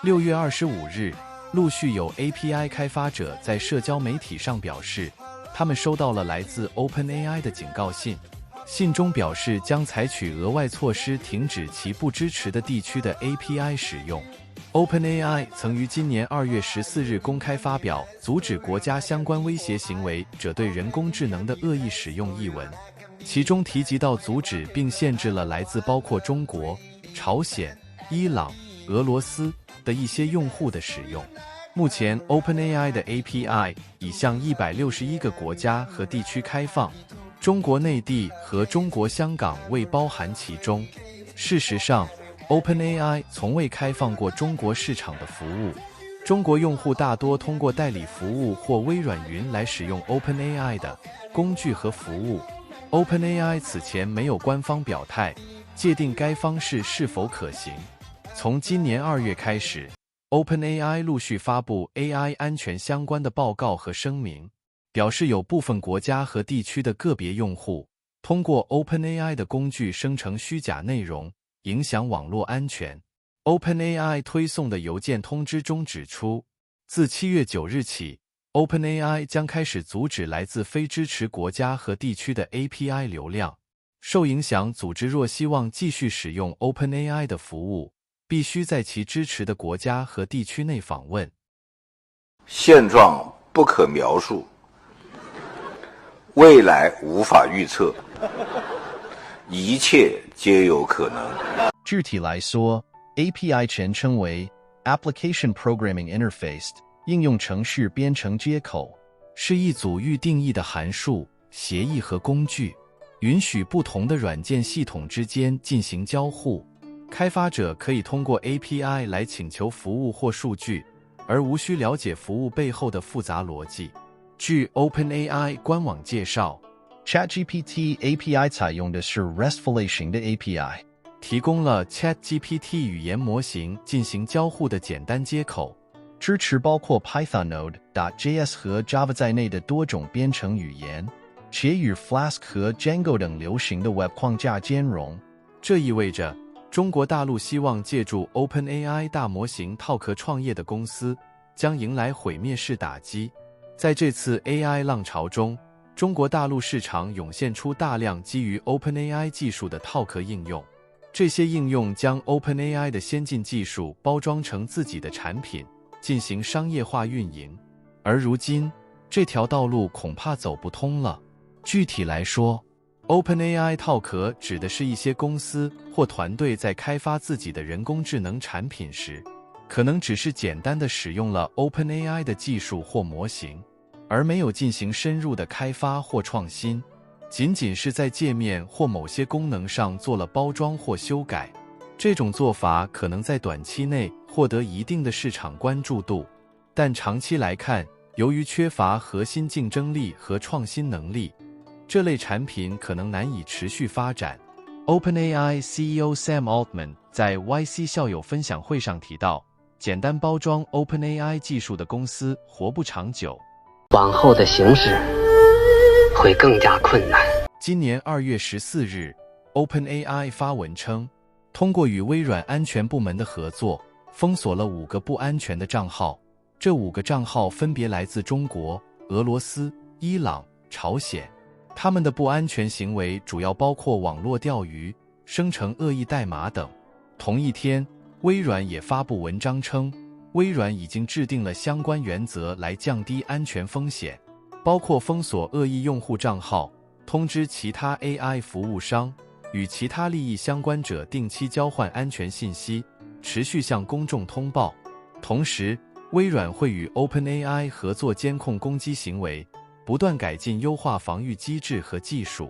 6月25日，陆续有 API 开发者在社交媒体上表示，他们收到了来自 OpenAI 的警告信。信中表示将采取额外措施停止其不支持的地区的 API 使用。OpenAI 曾于今年2月14日公开发表阻止国家相关威胁行为者对人工智能的恶意使用一文，其中提及到阻止并限制了来自包括中国、朝鲜、伊朗、俄罗斯的一些用户的使用。目前 OpenAI 的 API 已向161个国家和地区开放，中国内地和中国香港未包含其中。事实上，OpenAI 从未开放过中国市场的服务，中国用户大多通过代理服务或微软云来使用 OpenAI 的工具和服务。OpenAI 此前没有官方表态，界定该方式是否可行。从今年2月开始， OpenAI 陆续发布 AI 安全相关的报告和声明，表示有部分国家和地区的个别用户通过 OpenAI 的工具生成虚假内容，影响网络安全。OpenAI 推送的邮件通知中指出，自7月9日起， OpenAI 将开始阻止来自非支持国家和地区的 API 流量。受影响组织若希望继续使用 OpenAI 的服务，必须在其支持的国家和地区内访问。现状不可描述，未来无法预测，一切皆有可能。具体来说， API 全称为 Application Programming Interface， 应用程序编程接口，是一组预定义的函数、协议和工具，允许不同的软件系统之间进行交互。开发者可以通过 API 来请求服务或数据，而无需了解服务背后的复杂逻辑。据 OpenAI 官网介绍， ChatGPT API 采用的是 RESTful 类型的 API， 提供了 ChatGPT 语言模型进行交互的简单接口，支持包括 Python、Node.js 和 Java 在内的多种编程语言，且与 Flask 和 Django 等流行的 Web 框架兼容。这意味着中国大陆希望借助 OpenAI 大模型套壳创业的公司将迎来毁灭式打击。在这次 AI 浪潮中，中国大陆市场涌现出大量基于 OpenAI 技术的套壳应用，这些应用将 OpenAI 的先进技术包装成自己的产品，进行商业化运营。而如今，这条道路恐怕走不通了。具体来说， OpenAI 套壳指的是一些公司或团队在开发自己的人工智能产品时，可能只是简单的使用了 OpenAI 的技术或模型，而没有进行深入的开发或创新，仅仅是在界面或某些功能上做了包装或修改。这种做法可能在短期内获得一定的市场关注度，但长期来看，由于缺乏核心竞争力和创新能力，这类产品可能难以持续发展。OpenAI CEO Sam Altman 在 YC 校友分享会上提到，简单包装 OpenAI 技术的公司活不长久，往后的形势会更加困难。今年2月14日 ，OpenAI 发文称，通过与微软安全部门的合作，封锁了5个不安全的账号。这5个账号分别来自中国、俄罗斯、伊朗、朝鲜。他们的不安全行为主要包括网络钓鱼、生成恶意代码等。同一天，微软也发布文章称，微软已经制定了相关原则来降低安全风险，包括封锁恶意用户账号，通知其他 AI 服务商，与其他利益相关者定期交换安全信息，持续向公众通报。同时，微软会与 OpenAI 合作监控攻击行为，不断改进优化防御机制和技术。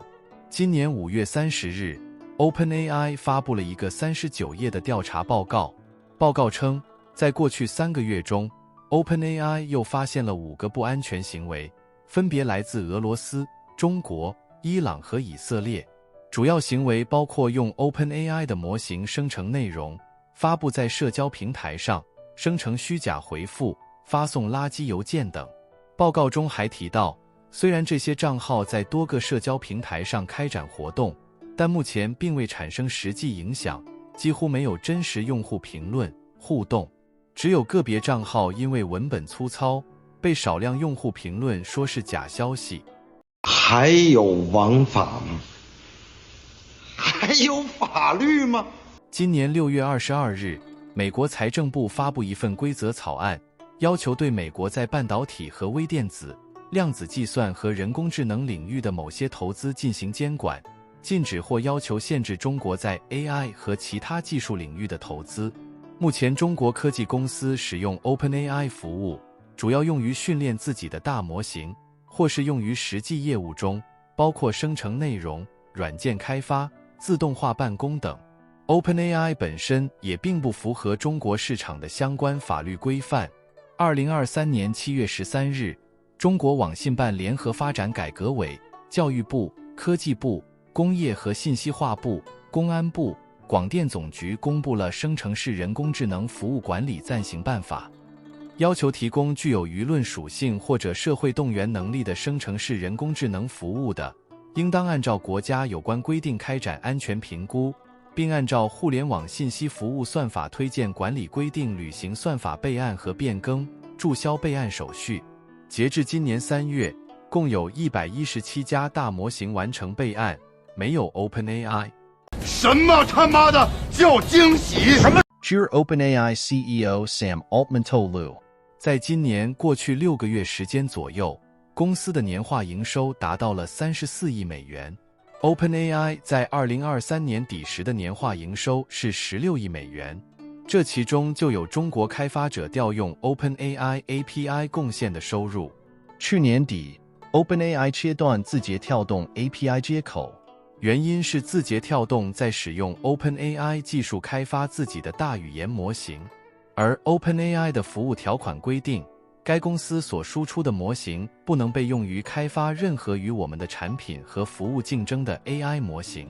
今年5月30日 ，OpenAI 发布了一个39页的调查报告。报告称，在过去3个月中 ，OpenAI 又发现了5个不安全行为，分别来自俄罗斯、中国、伊朗和以色列。主要行为包括用 OpenAI 的模型生成内容，发布在社交平台上，生成虚假回复，发送垃圾邮件等。报告中还提到，虽然这些账号在多个社交平台上开展活动，但目前并未产生实际影响，几乎没有真实用户评论互动。只有个别账号因为文本粗糙，被少量用户评论说是假消息。还有王法吗？还有法律吗？今年6月22日，美国财政部发布一份规则草案，要求对美国在半导体和微电子、量子计算和人工智能领域的某些投资进行监管，禁止或要求限制中国在 AI 和其他技术领域的投资。目前中国科技公司使用 OpenAI 服务，主要用于训练自己的大模型，或是用于实际业务中，包括生成内容、软件开发、自动化办公等。OpenAI 本身也并不符合中国市场的相关法律规范。2023年7月13日，中国网信办联合发展改革委、教育部、科技部、工业和信息化部、公安部、广电总局公布了《生成式人工智能服务管理暂行办法》，要求提供具有舆论属性或者社会动员能力的生成式人工智能服务的，应当按照国家有关规定开展安全评估，并按照互联网信息服务算法推荐管理规定履行算法备案和变更、注销备案手续。截至今年3月，共有117家大模型完成备案，没有 OpenAI。什么他妈的叫惊喜？什么 Jure OpenAI CEO Sam Altman 透露，在今年过去6个月时间左右，公司的年化营收达到了34亿美元。OpenAI 在2023年底时的年化营收是16亿美元，这其中就有中国开发者调用 OpenAI API 贡献的收入。去年底 ，OpenAI 切断字节跳动 API 接口，原因是字节跳动在使用 OpenAI 技术开发自己的大语言模型，而 OpenAI 的服务条款规定，该公司所输出的模型不能被用于开发任何与我们的产品和服务竞争的 AI 模型。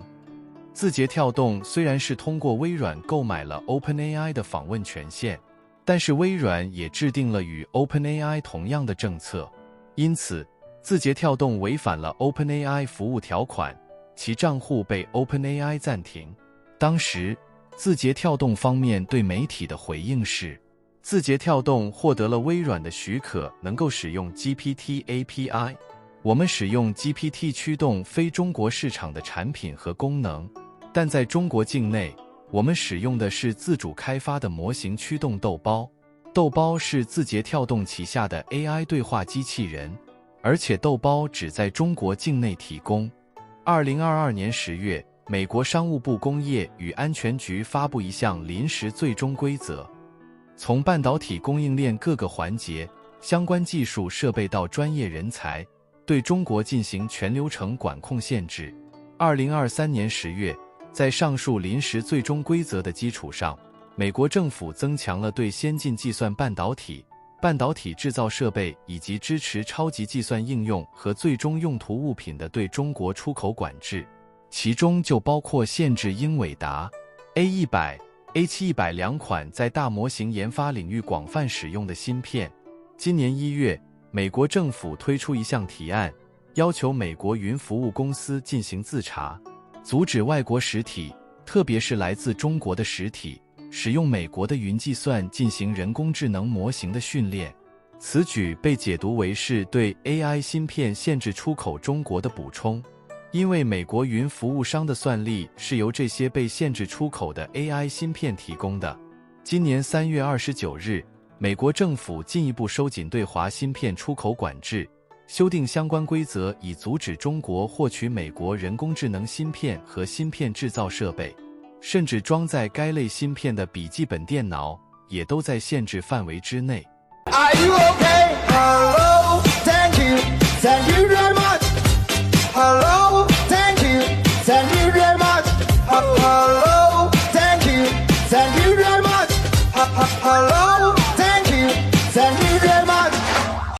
字节跳动虽然是通过微软购买了 OpenAI 的访问权限，但是微软也制定了与 OpenAI 同样的政策，因此字节跳动违反了 OpenAI 服务条款，其账户被 OpenAI 暂停。当时字节跳动方面对媒体的回应是，字节跳动获得了微软的许可，能够使用 GPT API。我们使用 GPT 驱动非中国市场的产品和功能，但在中国境内，我们使用的是自主开发的模型驱动豆包。豆包是字节跳动旗下的 AI 对话机器人，而且豆包只在中国境内提供。2022年10月，美国商务部工业与安全局发布一项临时最终规则，从半导体供应链各个环节、相关技术设备到专业人才，对中国进行全流程管控限制。2023年10月，在上述临时最终规则的基础上，美国政府增强了对先进计算半导体、半导体制造设备以及支持超级计算应用和最终用途物品的对中国出口管制，其中就包括限制英伟达 A100、A700 两款在大模型研发领域广泛使用的芯片。今年1月，美国政府推出一项提案，要求美国云服务公司进行自查，阻止外国实体，特别是来自中国的实体，使用美国的云计算进行人工智能模型的训练。此举被解读为是对 AI 芯片限制出口中国的补充，因为美国云服务商的算力是由这些被限制出口的 AI 芯片提供的。今年3月29日，美国政府进一步收紧对华芯片出口管制，修订相关规则以阻止中国获取美国人工智能芯片和芯片制造设备，甚至装载该类芯片的笔记本电脑也都在限制范围之内。Are you okay? Hello, thank you, thank you very much. Hello, thank you, thank you very much. Hello.